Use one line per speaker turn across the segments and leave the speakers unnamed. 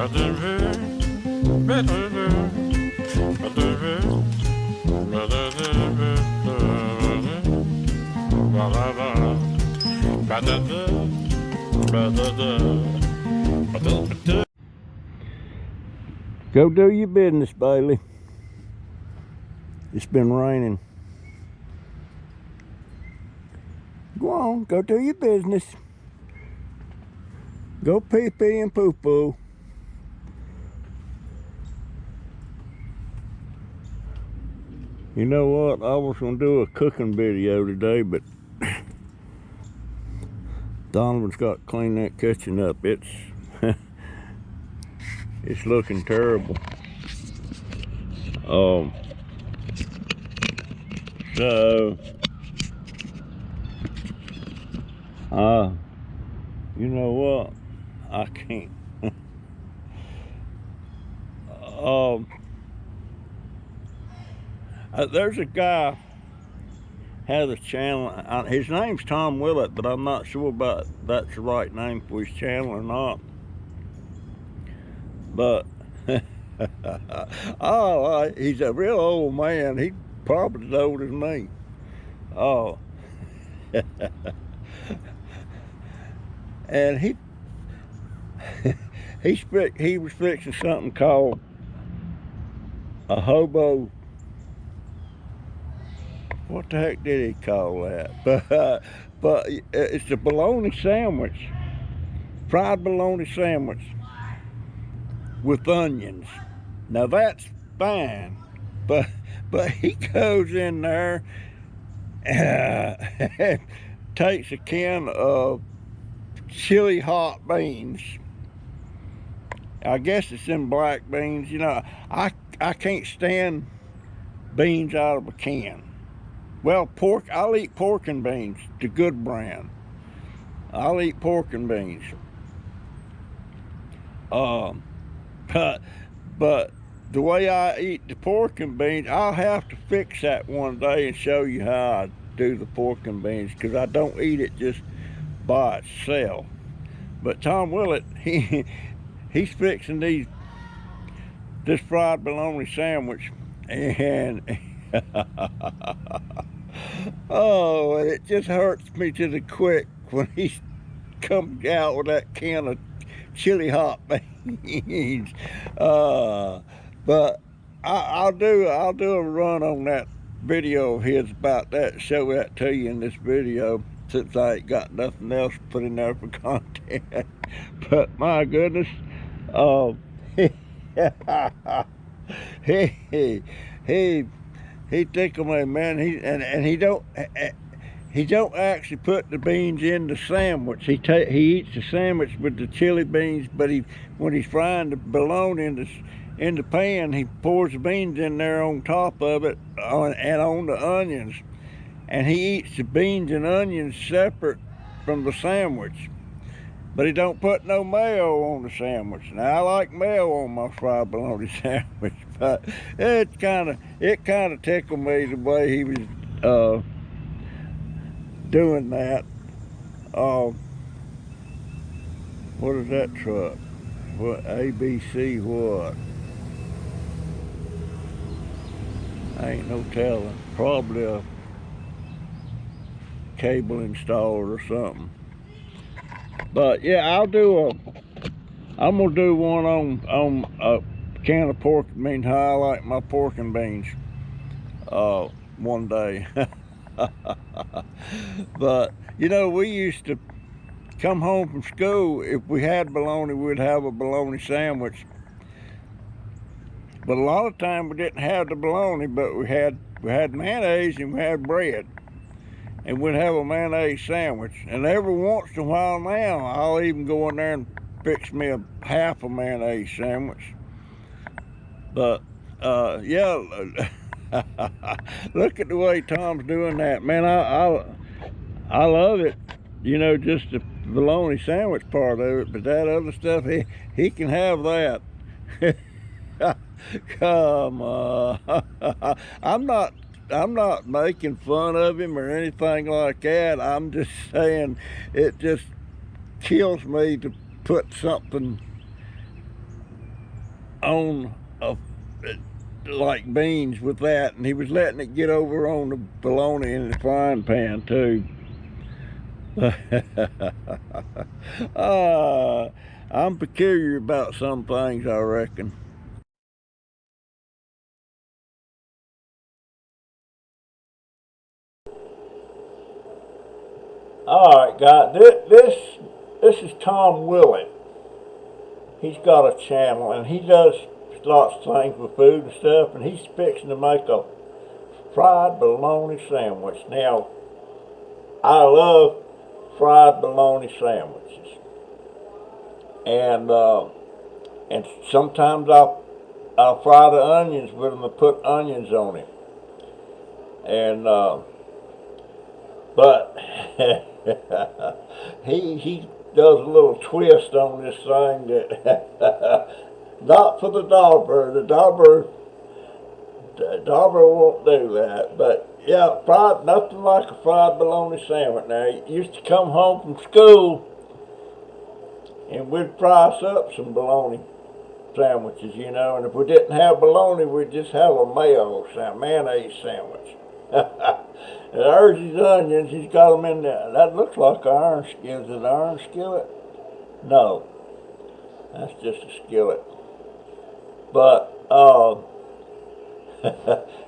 Go do your business, Bailey. It's been raining. Go on, go do your business. Go pee-pee and poo-poo. You know what? I was gonna do a cooking video today, but Donovan's got to clean that kitchen up. It's it's looking terrible. So you know what? I can't. There's a guy has a channel. His name's Tom Willetts, but I'm not sure about that's the right name for his channel or not. But oh, he's a real old man. He's probably as old as me. Oh, and he was fixing something called a hobo. What the heck did he call that? But it's a bologna sandwich, fried bologna sandwich with onions. Now that's fine, but he goes in there and takes a can of chili hot beans. I guess it's in black beans. You know, I can't stand beans out of a can. Well, pork, I'll eat pork and beans, the good brand. I'll eat pork and beans. But the way I eat the pork and beans, I'll have to fix that one day and show you how I do the pork and beans, because I don't eat it just by itself. But Tom Willetts, he's fixing this fried bologna sandwich, and oh, and it just hurts me to the quick when he comes out with that can of chili hot beans. But I'll do a run on that video of his about that, show that to you in this video, since I ain't got nothing else to put in there for content. But my goodness, he tickled me, man. He don't actually put the beans in the sandwich. He eats the sandwich with the chili beans, but when he's frying the bologna in the pan, he pours the beans in there on top of it and on the onions, and he eats the beans and onions separate from the sandwich. But he don't put no mayo on the sandwich. Now I like mayo on my fried bologna sandwich, but it kind of tickled me the way he was doing that. What is that truck? What, ABC what? I ain't no telling. Probably a cable installed or something. But yeah, I'm gonna do one on a can of pork and beans, how I like my pork and beans, one day. But you know, we used to come home from school, if we had bologna, we'd have a bologna sandwich. But a lot of time we didn't have the bologna, but we had mayonnaise and we had bread. And we'd have a mayonnaise sandwich. And every once in a while now, I'll even go in there and fix me half a mayonnaise sandwich. But yeah, look at the way Tom's doing that, man. I love it. You know, just the bologna sandwich part of it, but that other stuff, he can have that. Come on. I'm not making fun of him or anything like that. I'm just saying it just kills me to put something on a, like beans with that, and he was letting it get over on the bologna in the frying pan too. uh, I'm peculiar about some things, I reckon. All right, guys. This is Tom Willetts. He's got a channel, and he does lots of things with food and stuff, and he's fixing to make a fried bologna sandwich. Now, I love fried bologna sandwiches, and and sometimes I'll fry the onions with them and put onions on it, and but he does a little twist on this thing that not for the dauber. The dauber won't do that. But yeah, fried nothing like a fried bologna sandwich. Now, you used to come home from school and we'd fry us up some bologna sandwiches, you know. And if we didn't have bologna, we'd just have a mayonnaise sandwich. And there's his onions. He's got them in there. That looks like an iron skillet. Is it an iron skillet? No, that's just a skillet. But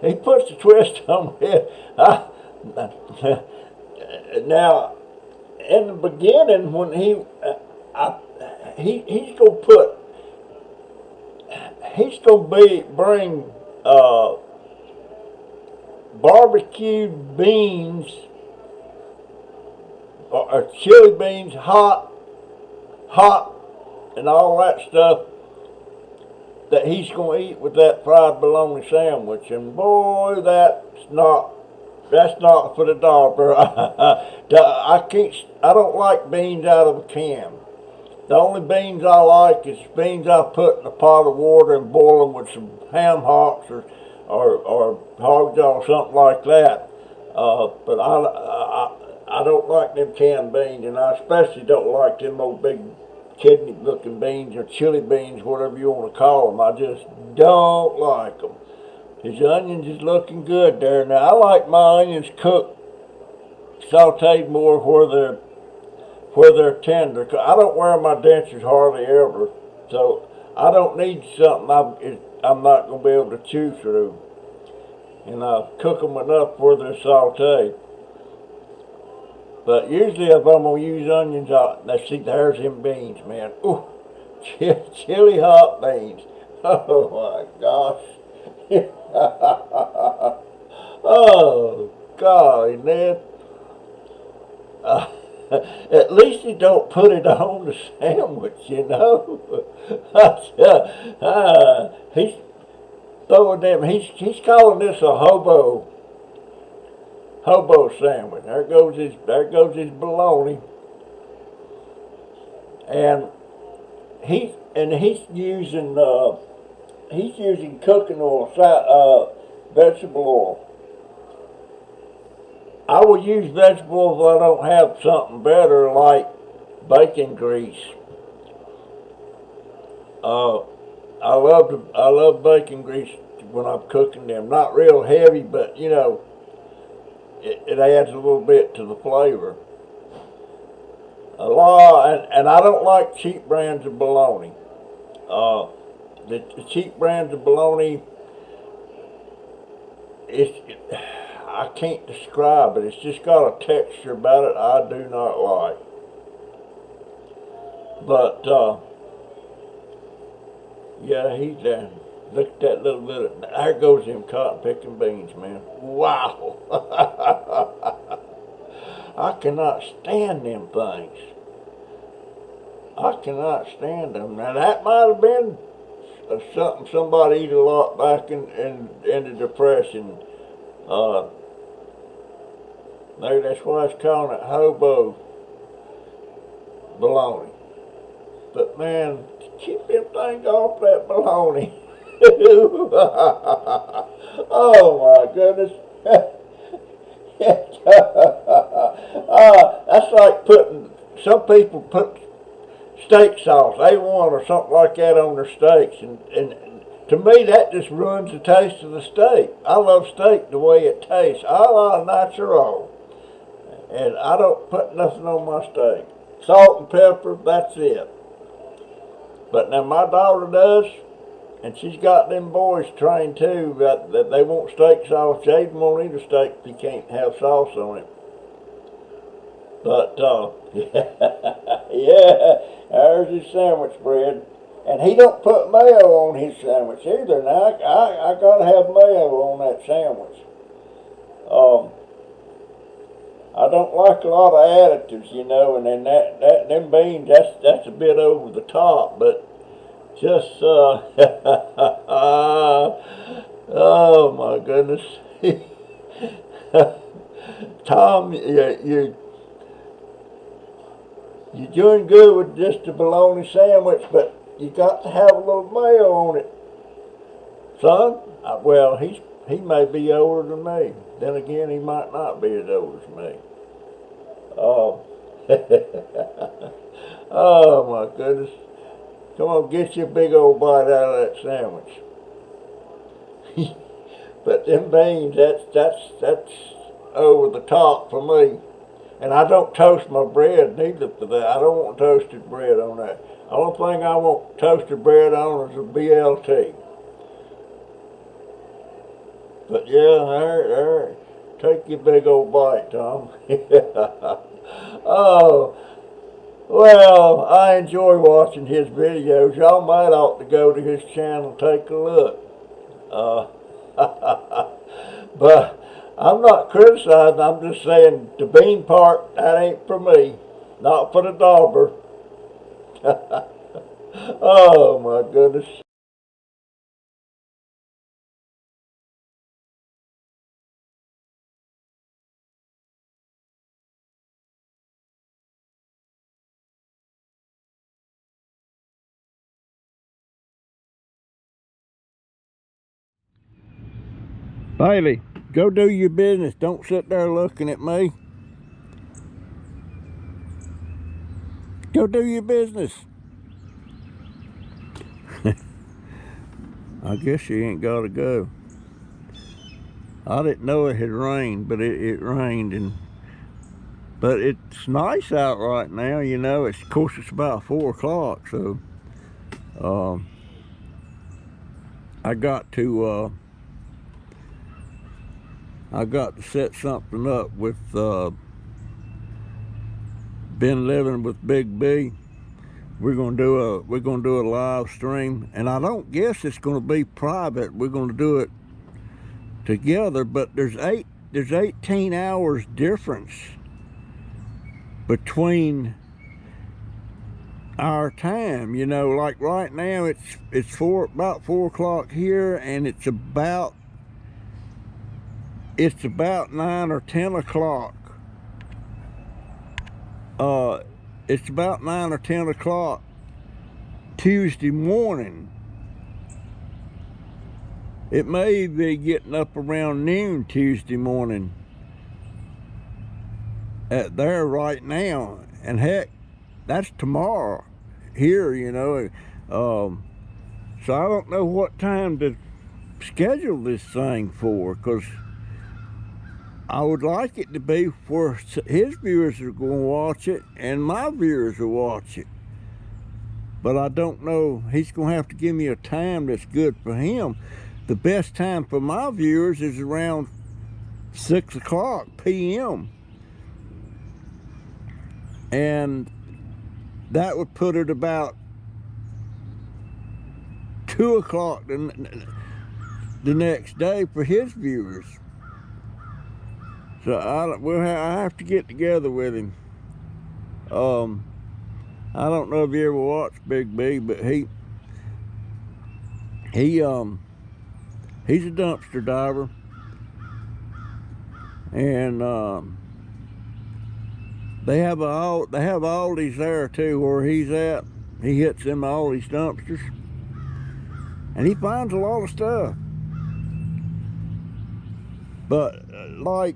he puts the twist on it. Now, in the beginning, when he's gonna put he's gonna bring barbecued beans or chili beans, hot, and all that stuff that he's going to eat with that fried bologna sandwich. And boy, that's not for the dauber. I don't like beans out of a can. The only beans I like is beans I put in a pot of water and boil them with some ham hocks or hog jaw or something like that. But I don't like them canned beans, and I especially don't like them old big kidney looking beans or chili beans, whatever you want to call them. I just don't like them. His onions is looking good there. Now, I like my onions cooked, sauteed more where they're tender. I don't wear my dentures hardly ever, so I don't need something I'm not going to be able to chew through. And I cook them enough where they're sauteed. But usually if I'm going to use onions, there's them beans, man. Ooh, chili hot beans. Oh my gosh. Oh, golly, Ned. At least he don't put it on the sandwich, you know. He's throwing them. He's calling this a hobo sandwich. There goes his bologna, and he's using cooking oil, vegetable oil. I will use vegetables if I don't have something better like bacon grease. I love bacon grease when I'm cooking them. Not real heavy, but you know, it adds a little bit to the flavor. And I don't like cheap brands of bologna. The cheap brands of bologna, I can't describe it. It's just got a texture about it I do not like. But yeah, he's look at that little bit of, there goes them cotton picking beans, man. Wow. I cannot stand them things. I cannot stand them. Now that might have been something somebody ate a lot back in the Depression. Maybe that's why it's calling it hobo bologna. But man, keep them things off that bologna. Oh my goodness. That's like some people put steak sauce, A1 or something like that on their steaks. And to me, that just ruins the taste of the steak. I love steak the way it tastes, a la natural. And I don't put nothing on my steak. Salt and pepper, that's it. But now my daughter does, and she's got them boys trained too, that they want steak sauce. Jaden won't eat a steak if he can't have sauce on it. But, yeah, there's his sandwich bread. And he don't put mayo on his sandwich either. Now, I gotta have mayo on that sandwich. I don't like a lot of additives, you know, and then them beans, that's a bit over the top, but just, oh my goodness. Tom, you're doing good with just a bologna sandwich, but you got to have a little mayo on it. Son, well, he may be older than me. Then again, he might not be as old as me. Oh, oh my goodness. Come on, get you a big old bite out of that sandwich. But them beans, that's over the top for me. And I don't toast my bread neither for that. I don't want toasted bread on that. The only thing I want toasted bread on is a BLT. But yeah, there. Take your big old bite, Tom. Oh, well, I enjoy watching his videos. Y'all might ought to go to his channel and take a look. But I'm not criticizing, I'm just saying the bean part, that ain't for me. Not for the dauber. Oh my goodness. Bailey, go do your business. Don't sit there looking at me. Go do your business. I guess she ain't got to go. I didn't know it had rained, but it rained, but it's nice out right now. You know, of course it's about 4 o'clock, so I got to set something up with been living with Big B. We're gonna do a live stream, and I don't guess it's gonna be private. We're gonna do it together, but there's 18 hours difference between our time. You know, like right now it's about 4 o'clock here, and it's about 9 or 10 o'clock. It's about 9 or 10 o'clock Tuesday morning. It may be getting up around noon Tuesday morning at there right now, and heck, that's tomorrow here, you know. So I don't know what time to schedule this thing for, because I would like it to be where his viewers are going to watch it and my viewers will watch it. But I don't know. He's going to have to give me a time that's good for him. The best time for my viewers is around 6 o'clock p.m. And that would put it about 2 o'clock the next day for his viewers. So I have to get together with him. I don't know if you ever watched Big B, but he's a dumpster diver, and they have Aldi's there too where he's at. He hits them Aldi's dumpsters, and he finds a lot of stuff. But like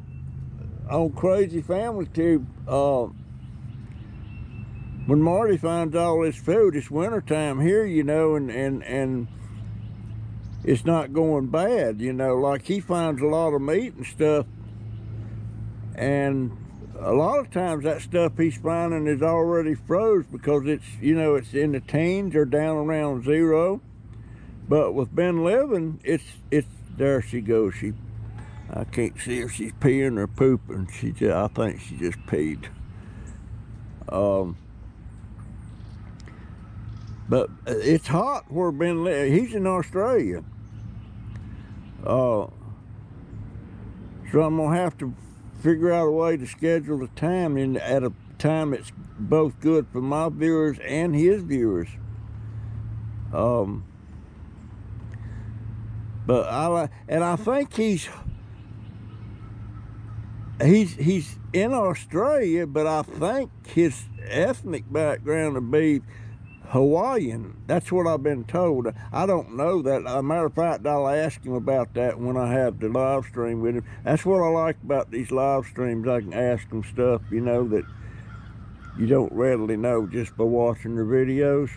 on Crazy Family Tube, when Marty finds all this food, it's wintertime here, you know, and it's not going bad, you know, like he finds a lot of meat and stuff, and a lot of times that stuff he's finding is already froze because it's, you know, it's in the teens or down around 0. But with Ben living, it's there she goes. I can't see if she's peeing or pooping. I think she just peed. But it's hot where Ben lives. He's in Australia. So I'm gonna have to figure out a way to schedule the time at a time that's both good for my viewers and his viewers. But I think he's in Australia, but I think his ethnic background would be Hawaiian. That's what I've been told. I don't know that. As a matter of fact, I'll ask him about that when I have the live stream with him. That's what I like about these live streams. I can ask him stuff, you know, that you don't readily know just by watching their videos.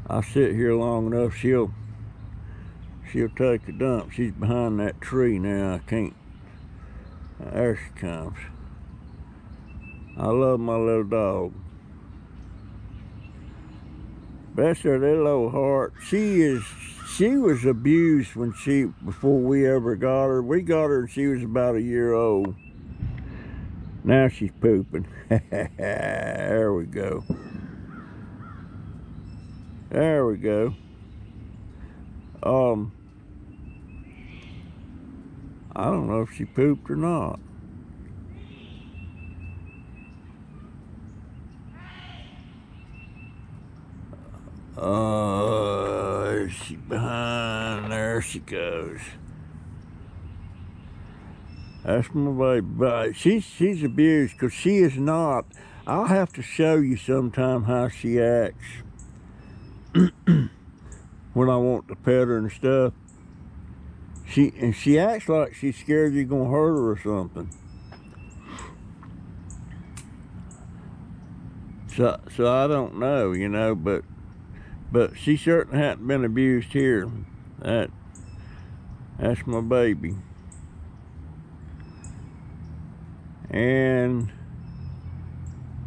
I sit here long enough, she'll take a dump. She's behind that tree now. I can't. There she comes. I love my little dog. Bless her little heart. She was abused before we ever got her. We got her and she was about a year old. Now she's pooping. There we go. There we go. I don't know if she pooped or not. Is she behind? There she goes. That's my baby. She's abused because she is not. I'll have to show you sometime how she acts when I want to pet her and stuff. She acts like she's scared you're gonna hurt her or something. So I don't know, you know, but she certainly hadn't been abused here. That's my baby. And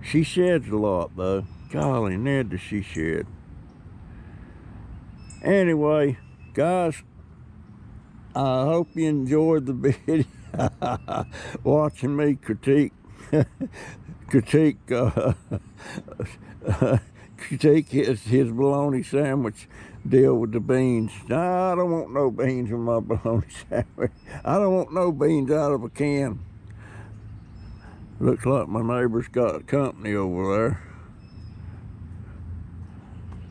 she sheds a lot though. Golly, Ned, does she shed. Anyway, guys, I hope you enjoyed the video. Watching me critique his bologna sandwich deal with the beans. Nah, I don't want no beans in my bologna sandwich. I don't want no beans out of a can. Looks like my neighbor's got company over there.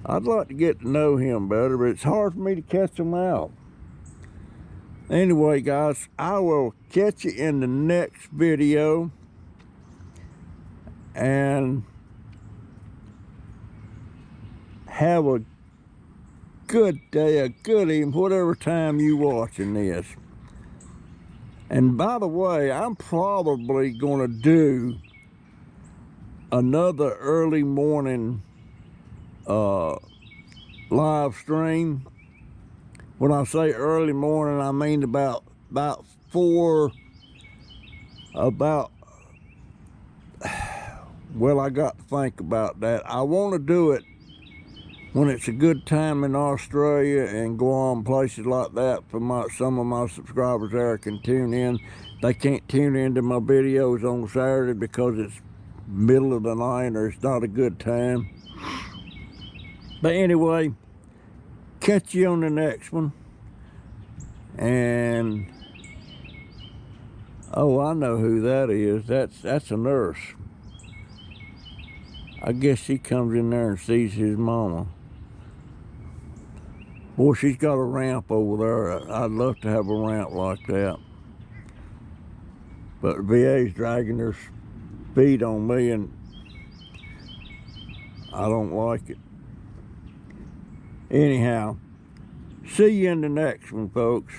I'd like to get to know him better, but it's hard for me to catch him out. Anyway, guys, I will catch you in the next video. And have a good day, a good evening, whatever time you watching this. And by the way, I'm probably going to do another early morning live stream. When I say early morning, I mean about 4, well, I got to think about that. I want to do it when it's a good time in Australia and go on places like that for some of my subscribers there can tune in. They can't tune into my videos on Saturday because it's middle of the night or it's not a good time. But anyway, catch you on the next one. And oh, I know who that is. That's a nurse. I guess she comes in there and sees his mama. Boy, she's got a ramp over there. I'd love to have a ramp like that. But VA's dragging their feet on me and I don't like it. Anyhow, see you in the next one, folks.